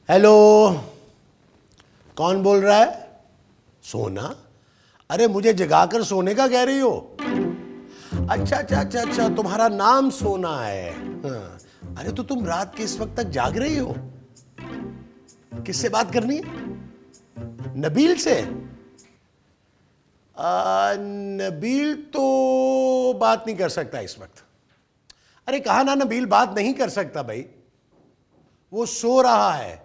Hello, कौन बोल रहा है? सोना? अरे मुझे जगाकर सोने का कह रही हो? अच्छा अच्छा अच्छा अच्छा, तुम्हारा नाम सोना है। हाँ। अरे तो तुम रात के इस वक्त तक जाग रही हो? किससे बात करनी है? नबील से? नबील तो बात नहीं कर सकता इस वक्त। अरे कहा ना, नबील बात नहीं कर सकता भाई, वो सो रहा है।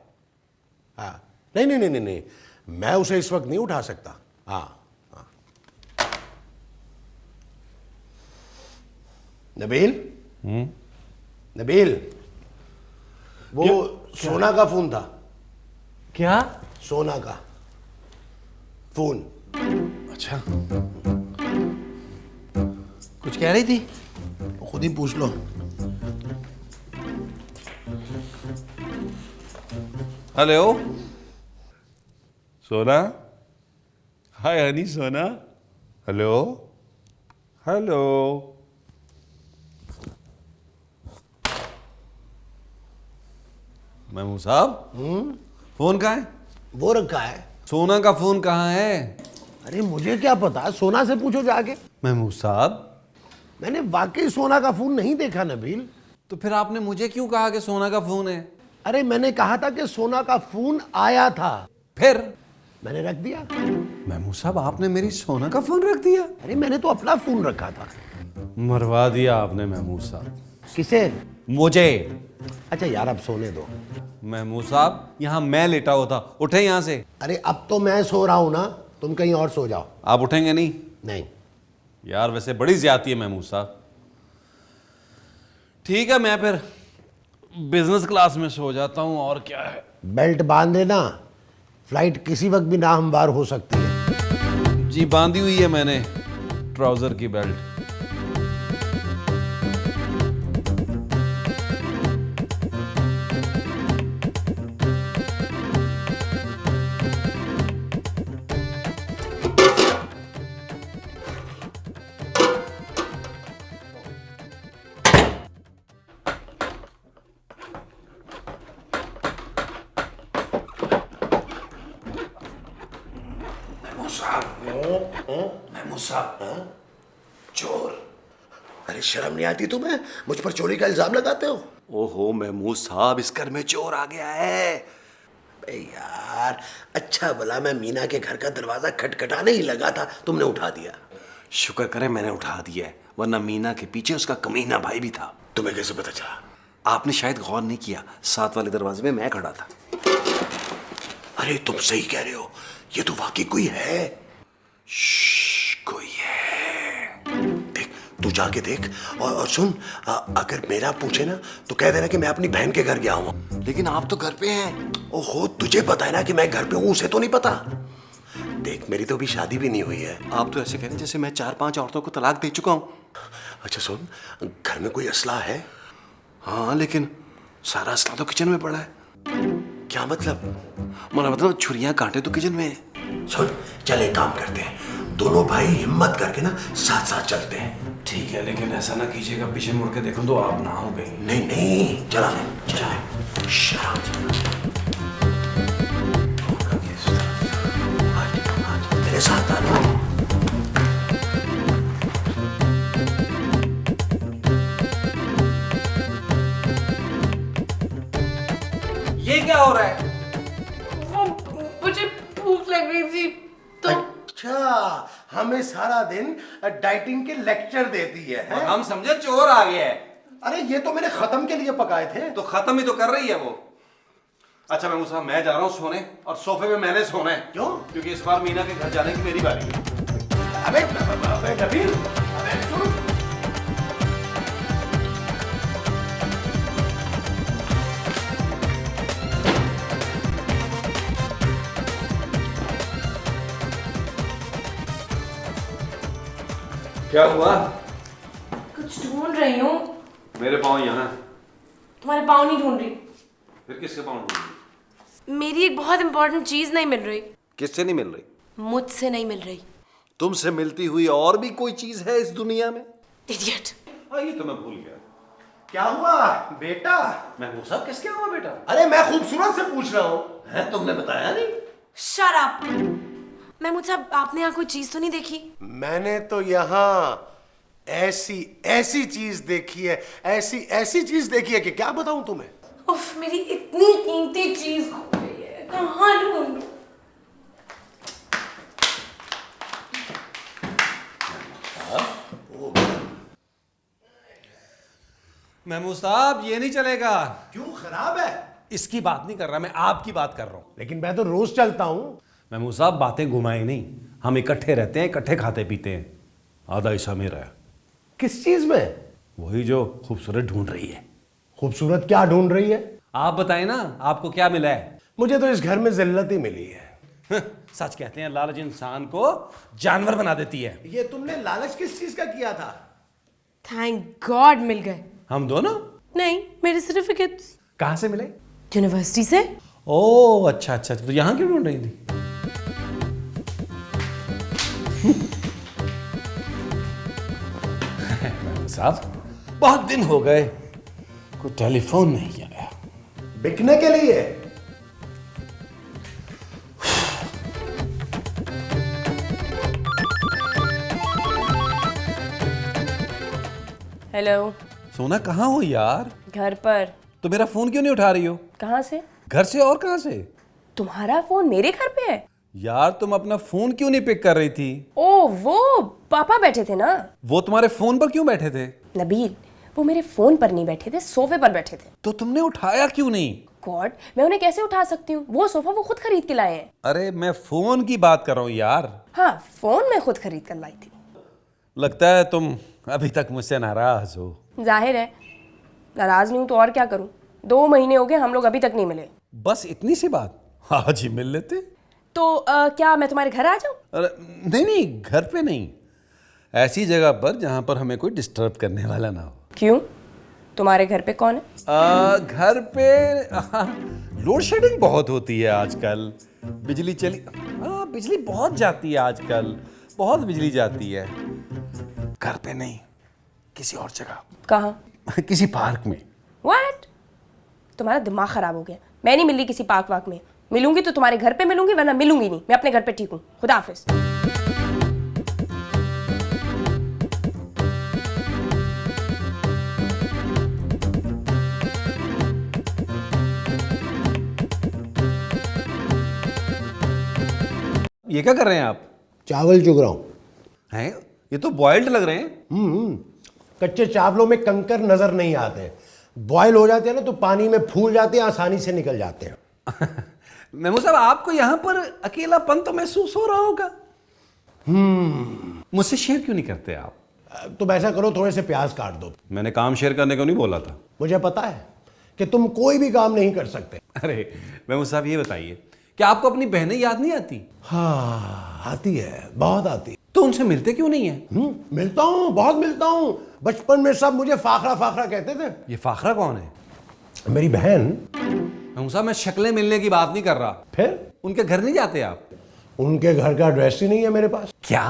हाँ, नहीं नहीं नहीं नहीं नहीं, मैं उसे इस वक्त नहीं उठा सकता। हाँ हाँ। नबील, नबील, वो सोना का फोन था। क्या? सोना का फोन। अच्छा, कुछ कह रही थी? खुद ही पूछ लो। हेलो सोना, हाय हनी सोना। Hello hello. महमूद साहब, फोन कहाँ है? वो रखा है। सोना का फोन कहाँ है? अरे मुझे क्या पता, सोना से पूछो जाके। महमूद साहब, मैंने वाकई सोना का फोन नहीं देखा नबील। तो फिर आपने मुझे क्यों कहा कि सोना का फोन है? अरे मैंने कहा था कि सोना का फोन आया था, फिर मैंने रख दिया। महमूद साहब, आपने मेरी सोना का फोन रख दिया? अरे मैंने तो अपना फोन रखा था। मरवा दिया आपने महमूद साहब। किसे? मुझे। अच्छा यार, अब सोने दो। महमूद साहब, यहाँ मैं लेटा हुआ था, उठे यहाँ से। अरे अब तो मैं सो रहा हूं ना, तुम कहीं और सो जाओ। आप उठेंगे नहीं? नहीं। यार वैसे बड़ी ज्यादती है महमूद साहब। ठीक है, मैं फिर बिजनेस क्लास में सो जाता हूं, और क्या है। बेल्ट बांध लेना, फ्लाइट किसी वक्त भी नाहमवार हो सकती है। जी बांधी हुई है मैंने ट्राउजर की बेल्ट। महमूद साहब, चोर? अरे शर्म नहीं आती तुम्हें? मुझ पर चोरी का इल्जाम लगाते हो? ओहो महमूद साहब, इस घर में चोर आ गया है। बे यार, अच्छा भला मैं मीना के घर का दरवाजा खटखटाने ही लगा था, तुमने उठा दिया। शुक्र करें मैंने उठा दिया है, वरना मीना के पीछे उसका कमीना भाई भी था। तुम्हें कैसे पता चला? आपने शायद गौर नहीं किया, साथ वाले दरवाजे में मैं खड़ा था। अरे तुम सही कह रहे हो, ये तो वाकई कोई है। कोई है। देख, तू जाके देख, और सुन, अगर मेरा पूछे ना तो कह देना कि मैं अपनी बहन के घर गया हूँ। लेकिन आप तो घर पे हैं। ओहो, तुझे पता है ना कि मैं घर पे हूँ, उसे तो नहीं पता। देख, मेरी तो अभी शादी भी नहीं हुई है। आप तो ऐसे कह रहे हैं जैसे मैं 4-5 औरतों को तलाक दे चुका हूँ। अच्छा सुन, घर में कोई असला है? हाँ, लेकिन सारा असला तो किचन में पड़ा है। क्या मतलब? मेरा मतलब छुरियां कांटे तो किचन में है। सुन, चल एक काम करते हैं, दोनों भाई हिम्मत करके ना साथ साथ चलते हैं। ठीक है, लेकिन ऐसा ना कीजिएगा पीछे मुड़ के देखूं तो आप ना हो गई। नहीं नहीं, चला चला। शराब मेरे साथ आ लो। ये क्या हो रहा है? वो मुझे भूख लग रही थी तो। अच्छा, हमें सारा दिन डाइटिंग के लेक्चर देती है, और हम समझे चोर आ गया है। अरे ये तो मैंने खत्म के लिए पकाए थे। तो खत्म ही तो कर रही है वो। अच्छा महमूद साहब, मैं जा रहा हूँ सोने, और सोफे पे मैंने सोना है। क्यों? क्योंकि इस बार मीना के घर जाने की मेरी बारी है। अबे अबे नबील, अबे सुन। क्या हुआ? कुछ ढूंढ रही हूँ। मेरे पाँव यहाँ। तुम्हारे पाँव नहीं ढूंढ रही, फिर किसके पाँव ढूंढ रही? मेरी एक बहुत इंपॉर्टेंट चीज नहीं मिल रही। किससे नहीं मिल रही? मुझसे नहीं मिल रही। तुमसे मिलती हुई और भी कोई चीज है इस दुनिया में? इडियट। हाँ, ये तो मैं भूल गया। क्या हुआ बेटा? महमूद साहब किसके हुआ बेटा? अरे मैं खूबसूरत से पूछ रहा हूँ। है तुमने बताया नहीं? Shut up. महमूद साहब, आपने यहाँ कोई चीज तो नहीं देखी? मैंने तो यहाँ ऐसी ऐसी चीज देखी है, ऐसी ऐसी चीज देखी है कि क्या बताऊं तुम्हें। उफ, मेरी इतनी कीमती चीज खो गई है, कहाँ ढूंढूं? महमूद साहब ये नहीं चलेगा। क्यों, खराब है? इसकी बात नहीं कर रहा मैं, आपकी बात कर रहा हूँ। लेकिन मैं तो रोज चलता हूँ। महमूद साहब बातें घुमाए नहीं, हम इकट्ठे रहते हैं, इकट्ठे खाते पीते हैं। आधा हिस्सा मेरा है। किस चीज में? वही जो खूबसूरत ढूंढ रही है। खूबसूरत क्या ढूंढ रही है? आप बताएं ना, आपको क्या मिला है? मुझे तो इस घर में जिल्लत ही मिली है। सच कहते हैं लालच इंसान को जानवर बना देती है। ये तुमने लालच किस चीज का किया था? थैंक गॉड मिल गए। हम दोनों? नहीं, मेरे सर्टिफिकेट्स कहाँ से मिले? यूनिवर्सिटी से। ओह अच्छा अच्छा, तो यहाँ क्यों ढूंढ रही थी? साहब बहुत दिन हो गए, कोई टेलीफोन नहीं आया। बिकने के लिए? हेलो। सोना कहाँ हो यार? घर पर। तो मेरा फोन क्यों नहीं उठा रही हो? कहाँ से? घर से, और कहाँ से? तुम्हारा फोन मेरे घर पे है? यार तुम अपना फोन क्यों नहीं पिक कर रही थी? ओ वो पापा बैठे थे ना। वो तुम्हारे फोन पर क्यों बैठे थे? नबील, वो मेरे फोन पर नहीं बैठे थे, सोफे पर बैठे थे। तो तुमने उठाया क्यों नहीं? गॉड, मैं उन्हें कैसे उठा सकती हूँ? वो सोफा वो खुद खरीद के लाए हैं। अरे मैं फोन की बात कर रहा हूँ यार। हाँ, फोन मैं खुद खरीद कर लाई थी। लगता है तुम अभी तक मुझसे नाराज हो। जाहिर है, नाराज नहीं हूं तो और क्या करूं। 2 महीने हो गए, हम लोग अभी तक नहीं मिले। बस इतनी सी बात, आज ही मिल लेते। तो क्या मैं तुम्हारे घर आ जाऊं? अरे नहीं नहीं, घर पे नहीं, ऐसी जगह पर जहां पर हमें कोई डिस्टर्ब करने वाला ना हो। क्यों? तुम्हारे घर पे कौन है? घर पे लोड शेडिंग बहुत होती है आजकल। बिजली चली, हाँ बिजली बहुत जाती है आजकल, बहुत बिजली जाती है। घर पे नहीं, किसी और जगह। कहाँ? किसी पार्क में। व्हाट? तुम्हारा दिमाग खराब हो गया। मैं नहीं मिल रही किसी पार्क वार्क में। मिलूंगी तो तुम्हारे घर पे मिलूंगी, वरना मिलूंगी नहीं। मैं अपने घर पे ठीक हूँ। खुदा हाफिज। ये क्या कर रहे हैं आप? चावल चुग रहा हूं। हैं? ये तो बॉइल्ड लग रहे हैं। कच्चे चावलों में कंकर नजर नहीं आते। बॉयल हो जाते हैं ना तो पानी में फूल जाते हैं, आसानी से निकल जाते हैं। महमूद साहब आपको यहाँ पर अकेलापन तो महसूस हो रहा होगा। मुझसे शेयर क्यों नहीं करते आप? तुम ऐसा करो, थोड़े से प्याज काट दो। मैंने काम शेयर करने को नहीं बोला था। मुझे पता है कि तुम कोई भी काम नहीं कर सकते। अरे महमूद साहब ये बताइए, क्या आपको अपनी बहनें याद नहीं आती? हाँ आती है, बहुत आती। तो उनसे मिलते क्यों नहीं है? मिलता हूँ, बहुत मिलता हूँ। बचपन में सब मुझे फाखरा फाखरा कहते थे। ये फाखरा कौन है? मेरी बहन। महमूद साहब मैं शक्लें मिलने की बात नहीं कर रहा। फिर उनके घर नहीं जाते आप? उनके घर का एड्रेस ही नहीं है मेरे पास। क्या?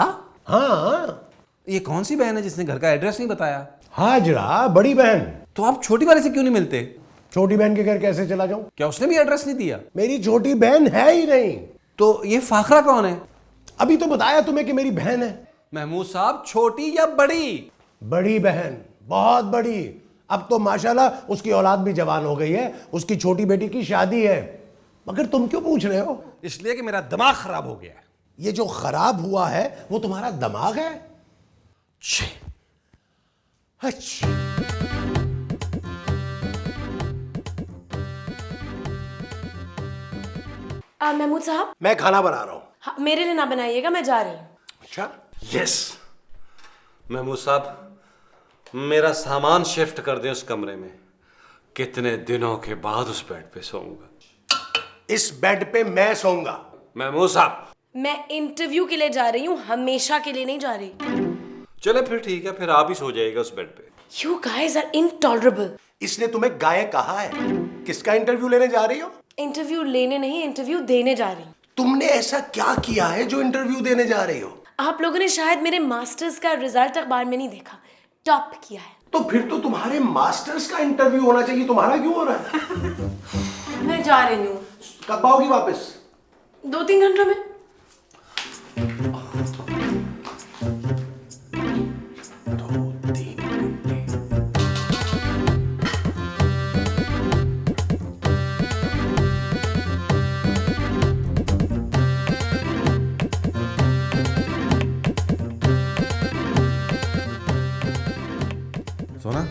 हाँ। ये कौन सी बहन है जिसने घर का एड्रेस नहीं बताया? हाजरा, बड़ी बहन। तो आप छोटी वाले से क्यों नहीं मिलते? छोटी बहन के घर कैसे चला जाऊं? क्या उसने भी एड्रेस नहीं दिया? मेरी छोटी बहन है ही नहीं। तो ये फाखरा कौन है? अभी तो बताया तुम्हें कि मेरी बहन है। महमूद साहब छोटी या बड़ी? बड़ी बहन, बहुत बड़ी। अब तो माशाल्लाह उसकी औलाद भी जवान हो गई है। उसकी छोटी बेटी की शादी है। मगर तुम क्यों पूछ रहे हो? इसलिए कि मेरा दिमाग खराब हो गया है। ये जो खराब हुआ है वो तुम्हारा दिमाग है? छी। अच्छा। महमूद साहब, मैं खाना बना रहा हूं। हाँ, मेरे लिए ना बनाइएगा, मैं जा रही हूँ। अच्छा। यस महमूद साहब, मेरा सामान शिफ्ट कर दें उस कमरे में। कितने दिनों के बाद उस बेड पे सोऊंगा। इस बेड पे मैं सोऊंगा। महमूद साहब, मैं इंटरव्यू के लिए जा रही हूँ, हमेशा के लिए नहीं जा रही। चले फिर ठीक है, फिर आप ही सो जाइएगा उस बेड पे। You guys are intolerable. इसने तुम्हें गाय कहा है? किसका इंटरव्यू लेने जा रही हो? इंटरव्यू लेने नहीं, इंटरव्यू देने जा रही हूँ। तुमने ऐसा क्या किया है जो इंटरव्यू देने जा रही हो? आप लोगों ने शायद मेरे मास्टर्स का रिजल्ट अखबार में नहीं देखा। टॉप किया है। तो फिर तो तुम्हारे मास्टर्स का इंटरव्यू होना चाहिए, तुम्हारा क्यों हो रहा है? मैं जा रही हूँ। कब आओगी वापस? 2-3 घंटों में। सोना,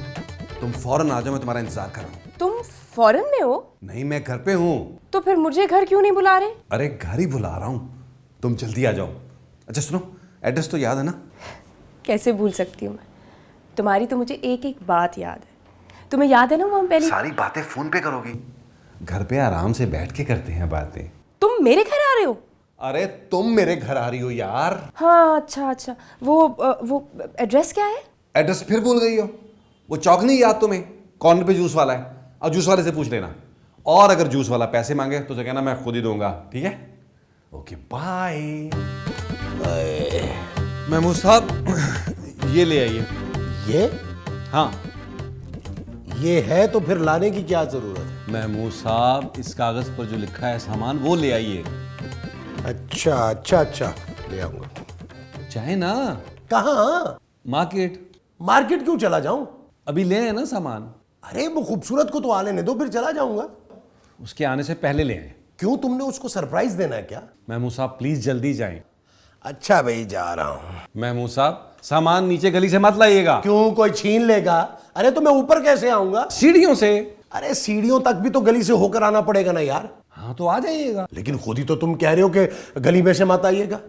तुम फौरन आ जाओ, मैं तुम्हारा इंतजार कर रहा हूँ। तुम फॉरेन में हो? नहीं, मैं घर पे हूँ। तो फिर मुझे घर क्यों नहीं बुला रहे? अरे घर ही बुला रहा हूँ, तुम जल्दी आ जाओ। अच्छा सुनो, एड्रेस तो याद है ना? कैसे भूल सकती हूँ मैं? तुम्हारी तो मुझे एक एक बात याद है। तुम्हें याद है ना वो हम पहले। सारी बातें फोन पे करोगी? घर पे आराम से बैठ के करते हैं बातें। तुम मेरे घर आ रहे हो? अरे तुम मेरे घर आ रही हो यार। हाँ अच्छा अच्छा, वो एड्रेस क्या है? एड्रेस फिर भूल गई हो? वो चौक नहीं याद तुम्हें? कॉर्नर पे जूस वाला है, और जूस वाले से पूछ लेना। और अगर जूस वाला पैसे मांगे तो कहना मैं खुद ही दूंगा, ठीक है? Okay bye. महमूद साहब ये ले आइए। ये हाँ ये है तो फिर लाने की क्या जरूरत है? महमूद साहब, इस कागज पर जो लिखा है सामान वो ले आइए। अच्छा अच्छा अच्छा, ले आऊंगा। चाहे ना। कहाँ? मार्केट। मार्केट क्यों चला जाऊं? अभी ले आए ना सामान। अरे वो खूबसूरत को तो आ लेने दो, फिर चला जाऊंगा। उसके आने से पहले ले आए। क्यों, तुमने उसको सरप्राइज देना है क्या? महमूद साहब प्लीज जल्दी जाएं। अच्छा भाई, जा रहा हूं। महमूद साहब, सामान नीचे गली से मत लाइएगा। क्यों, कोई छीन लेगा? अरे तो मैं ऊपर कैसे आऊंगा? सीढ़ियों से। अरे सीढ़ियों तक भी तो गली से होकर आना पड़ेगा ना यार। हाँ तो आ जाइएगा। लेकिन खुद ही तो तुम कह रहे हो कि गली में से मत आइएगा।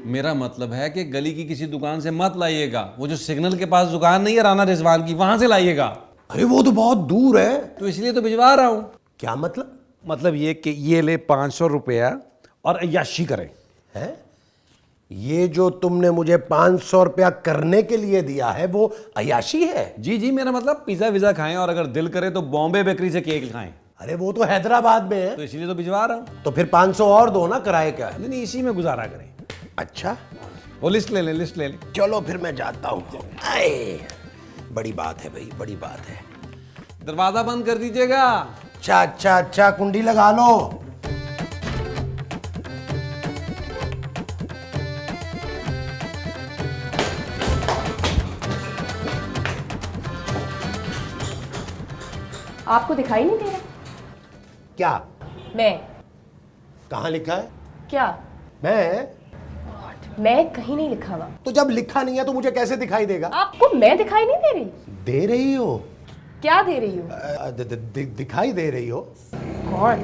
मेरा मतलब है कि गली की किसी दुकान से मत लाइएगा। वो जो सिग्नल के पास दुकान नहीं है राना रिजवान की, वहां से लाइएगा। अरे वो तो बहुत दूर है। तो इसलिए तो भिजवा रहा हूं। क्या मतलब? मतलब ये कि ये ले 500 रुपया और अय्याशी करें। है? ये जो तुमने मुझे 500 रुपया करने के लिए दिया है वो अयाशी है? जी जी, मेरा मतलब पिज्जा विजा खाएं, और अगर दिल करे तो बॉम्बे बेकरी से केक खाएं। अरे वो तो हैदराबाद में है। तो इसीलिए तो भिजवा रहा हूं। तो फिर 500 और दो ना, किराए का है। नहीं नहीं, इसी में गुजारा करें। अच्छा वो लिस्ट ले लें, लिस्ट ले लें। चलो फिर मैं जाता हूँ। आए, बड़ी बात है भाई, बड़ी बात है। दरवाजा बंद कर दीजिएगा। अच्छा अच्छा अच्छा, कुंडी लगा लो। आपको दिखाई नहीं दे रहा? क्या? मैं। कहाँ लिखा है? क्या? मैं कहीं नहीं लिखा हुआ। तो जब लिखा नहीं है तो मुझे कैसे दिखाई देगा? आपको मैं दिखाई नहीं दे रही? दे रही हो। क्या दे रही हो? दिखाई दे रही हो। कौन?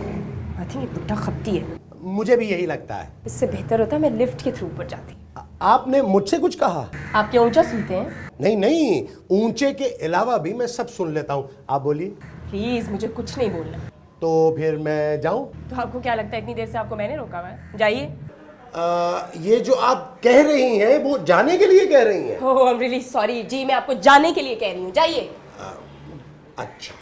आई थिंक ये बुड्ढा खपती है। मुझे भी यही लगता है। इससे बेहतर होता है मैं लिफ्ट के थ्रू ऊपर जाती। आपने मुझसे कुछ कहा? आप क्या ऊंचा सुनते हैं? नहीं नहीं, ऊंचे के अलावा भी मैं सब सुन लेता हूँ। आप बोलिए। प्लीज मुझे कुछ नहीं बोलना। तो फिर मैं जाऊं? तो आपको क्या लगता है इतनी देर से आपको मैंने रोका हुआ है? जाइए। ये जो आप कह रही हैं वो जाने के लिए कह रही हैं? ओह आई एम रियली सॉरी जी, मैं आपको जाने के लिए कह रही हूँ, जाइए। अच्छा।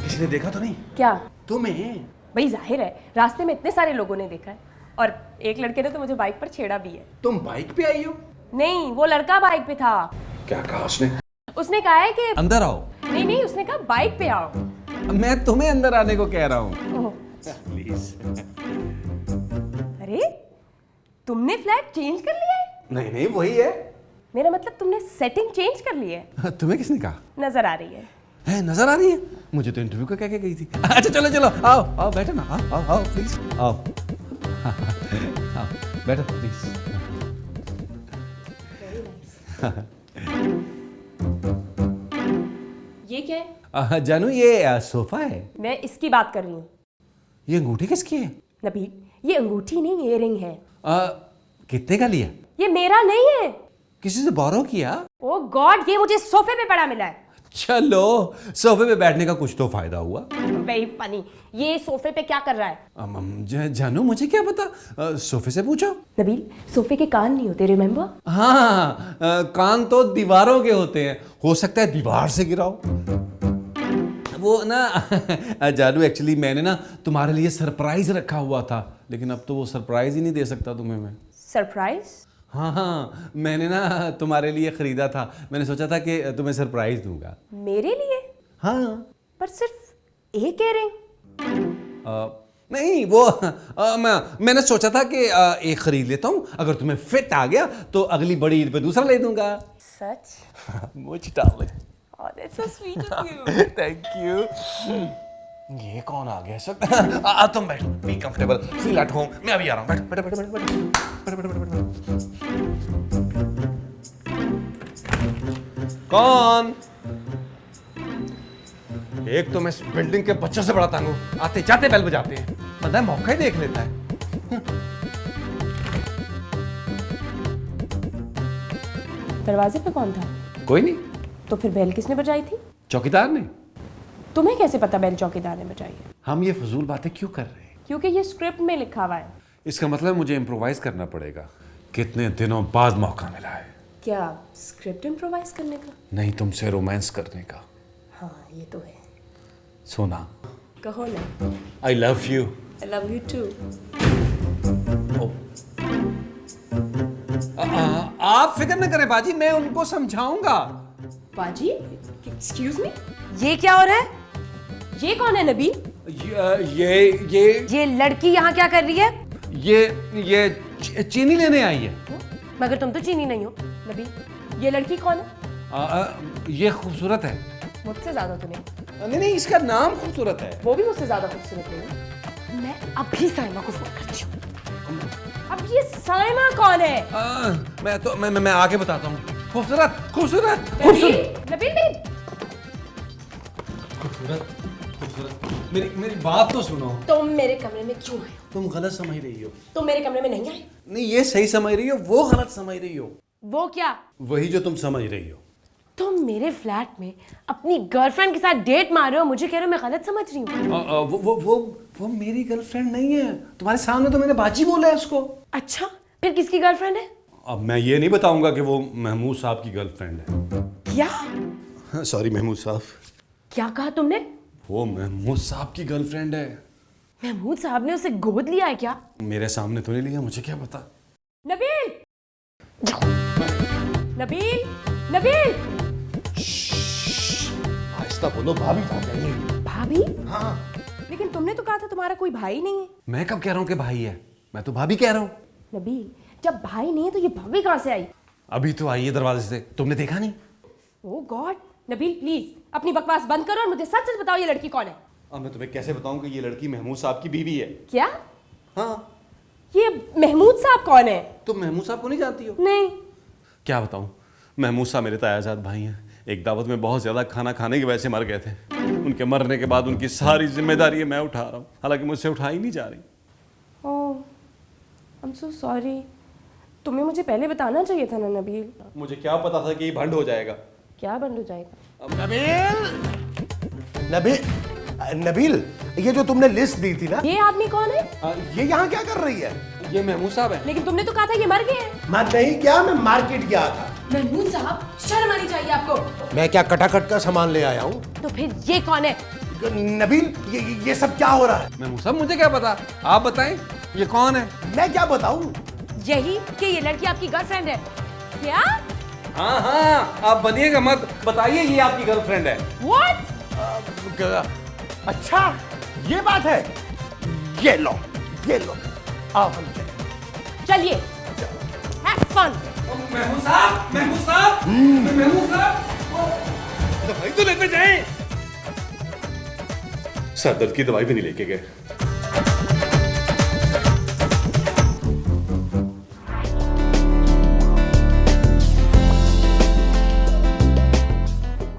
किसी ने देखा तो नहीं? क्या? तुम्हें? भाई जाहिर है, रास्ते में इतने सारे लोगों ने देखा है, और एक लड़के ने तो मुझे बाइक पर छेड़ा भी है। तुम बाइक पे आई हो? नहीं, वो लड़का बाइक पे था। क्या कहा उसने? उसने कहा है कि अंदर आओ। नहीं नहीं, उसने कहा बाइक पे आओ। मैं तुम्हें अंदर आने को कह रहा हूँ। ओह, प्लीज। अरे तुमने फ्लैट चेंज कर लिया है? नहीं नहीं, वही है। मेरा मतलब तुमने सेटिंग चेंज कर ली है? तुम्हें किसने कहा? नजर आ रही है। नजर आ रही है? मुझे तो इंटरव्यू का कह के गई थी। अच्छा चलो चलो, आओ आओ, बैठो ना, आओ आओ आओ प्लीज, आओ आओ बैठो प्लीज। ये क्या है? जानू, ये सोफा है। मैं इसकी बात कर रही हूँ। ये अंगूठी किसकी है? नबील, ये अंगूठी नहीं, ये रिंग है। कितने का लिया? ये मेरा नहीं है। किसी से बोरो किया? ओह गॉड, ये मुझे सोफे पे पड़ा मिला है। चलो, सोफे पे बैठने का कुछ तो फायदा हुआ। Very funny. ये सोफे पे क्या कर रहा है? जानू, मुझे क्या पता, सोफे से पूछो। नबील, सोफे के कान नहीं होते, रिमेम्बर? हाँ, कान तो दीवारों के होते हैं। हो सकता है दीवार से गिराओ। वो ना जादू एक्चुअली मैंने ना तुम्हारे लिए सरप्राइज रखा हुआ था, लेकिन अब तो वो सरप्राइज ही नहीं दे सकता तुम्हें मैं। सरप्राइज? हाँ हाँ, मैंने ना तुम्हारे लिए खरीदा था, मैंने सोचा था कि तुम्हें सरप्राइज दूंगा। मेरे लिए? हाँ। पर सिर्फ एक इयररिंग? नहीं वो मैंने सोचा था कि एक खरीद लेता हूँ, अगर तुम्हें फिट आ गया तो अगली बड़ी ईद पे दूसरा ले दूंगा। सच? मुझे darling. Oh, that's so sweet of you. Thank you. ये कौन आ गया इस वक्त? तुम बैठो, be comfortable, feel at home. मैं अभी आ रहा हूँ, बैठो बैठो बैठो बैठो बैठो। कौन? एक तो मैं इस बिल्डिंग के बच्चों से बड़ा तंग हूँ, आते जाते बेल बजाते हैं, बंदा मौका ही देख लेता है। दरवाजे पे कौन था? कोई नहीं, तो फिर बेल किसने बजाई थी? चौकीदार ने। तुम्हें कैसे पता बेल चौकीदार ने बजाई है? हम ये फजूल बातें क्यों कर रहे हैं? क्योंकि ये स्क्रिप्ट में लिखा हुआ है। इसका मतलब मुझे इम्प्रोवाइज करना पड़ेगा। कितने दिनों बाद मौका मिला है। क्या स्क्रिप्ट इम्प्रोवाइज करने का? नहीं, तुमसे रोमांस करने का। हाँ ये तो है। सोना, कहो ना। I love you. I love you too. आप फिक्र न करें बाजी, मैं उनको समझाऊंगा। बाजी? एक्सक्यूज मी, ये क्या हो रहा है? ये कौन है नबील? ये लड़की यहाँ क्या कर रही है? ये चीनी लेने आई है। मगर तुम तो चीनी नहीं हो नबील। ये लड़की कौन है? ये खूबसूरत है। मुझसे ज्यादा तो नहीं। नहीं, इसका नाम खूबसूरत है। वो भी मुझसे ज्यादा खूबसूरत नहीं है। मैं अभी साइमा को फोन करती हूँ। अब ये साइमा कौन है? मैं आगे बताता हूँ। खूबसूरत खूबसूरत नबील, नबील मेरी खूबसूरत मेरी बात तो सुनो। तुम मेरे कमरे में क्यों आए हो? तुम गलत समझ रही हो। तुम मेरे कमरे में नहीं आए? नहीं, ये सही समझ रही हो, वो गलत समझ रही हो। वो क्या? वही जो तुम समझ रही हो। तुम मेरे फ्लैट में अपनी गर्लफ्रेंड के साथ डेट मार रहे हो, मुझे कह रहे हो मैं गलत समझ रही हूँ। वो मेरी गर्लफ्रेंड नहीं है। तुम्हारे सामने तो मैंने बाजी बोला है उसको। अच्छा, फिर किसकी गर्लफ्रेंड है? अब मैं ये नहीं बताऊंगा कि वो महमूद साहब की गर्लफ्रेंड है। क्या? सॉरी महमूद साहब। क्या कहा तुमने? वो महमूद साहब की गर्लफ्रेंड है। महमूद साहब ने उसे गोद लिया है क्या? मेरे सामने तो नहीं लिया, मुझे क्या पता। नबील! नबील! नबील! आहिस्ता बोलो, भाभी आ जाएंगी। भाभी? हाँ। लेकिन तुमने तो कहा था तुम्हारा कोई भाई नहीं है। मैं कब कह रहा हूँ कि भाई है? मैं तो भाभी कह रहा हूँ। नबील, जब भाई नहीं है तो ये भाभी कहाँ से आई? अभी तो आई है दरवाजे से, तुमने देखा नहीं? ओह गॉड! नबील प्लीज अपनी बकवास बंद करो और मुझे सच सच बताओ ये लड़की कौन है? अब मैं तुम्हें कैसे बताऊं कि ये लड़की महमूद साहब की बीवी है? क्या? हाँ। ये महमूद साहब कौन है? तुम महमूद साहब को नहीं जानती हो? नहीं। क्या बताऊं, महमूद साहब मेरे तायाजाद भाई हैं। एक दावत में बहुत ज्यादा खाना खाने की वजह से मर गए थे। उनके मरने के बाद उनकी सारी जिम्मेदारी मैं उठा रहा हूँ, हालांकि मुझसे उठाई नहीं जा रही। ओह, आई एम सो सॉरी। तुम्हें मुझे पहले बताना चाहिए था ना नबील। मुझे क्या पता था कि ये भंड हो जाएगा। क्या बंद हो जाएगा? नबील, नबील, नबील, ये जो तुमने लिस्ट दी थी ना, ये आदमी कौन है? ये यहाँ क्या कर रही है? ये महमूद साहब है। लेकिन तुमने तो कहा था ये मर गए हैं। मैं नहीं क्या, मैं मार्केट गया था। महमूद साहब, शर्म आनी चाहिए आपको। मैं क्या कटाकट का सामान ले आया हूँ? तो फिर ये कौन है? नबील, ये सब क्या हो रहा है? महमूद साहब मुझे क्या पता, आप बताएं ये कौन है? मैं क्या बताऊँ? यही कि ये लड़की आपकी गर्लफ्रेंड है। क्या? हाँ हाँ, आप बनिएगा मत, बताइए ये आपकी गर्लफ्रेंड है। What? अच्छा, ये बात है। ये लो, आओ हम चलें। चलिए, have fun. महमूद साहब, महमूद साहब, महमूद साहब, दवाई तो लेते जाएं। सर दर्द की दवाई भी नहीं लेके गए।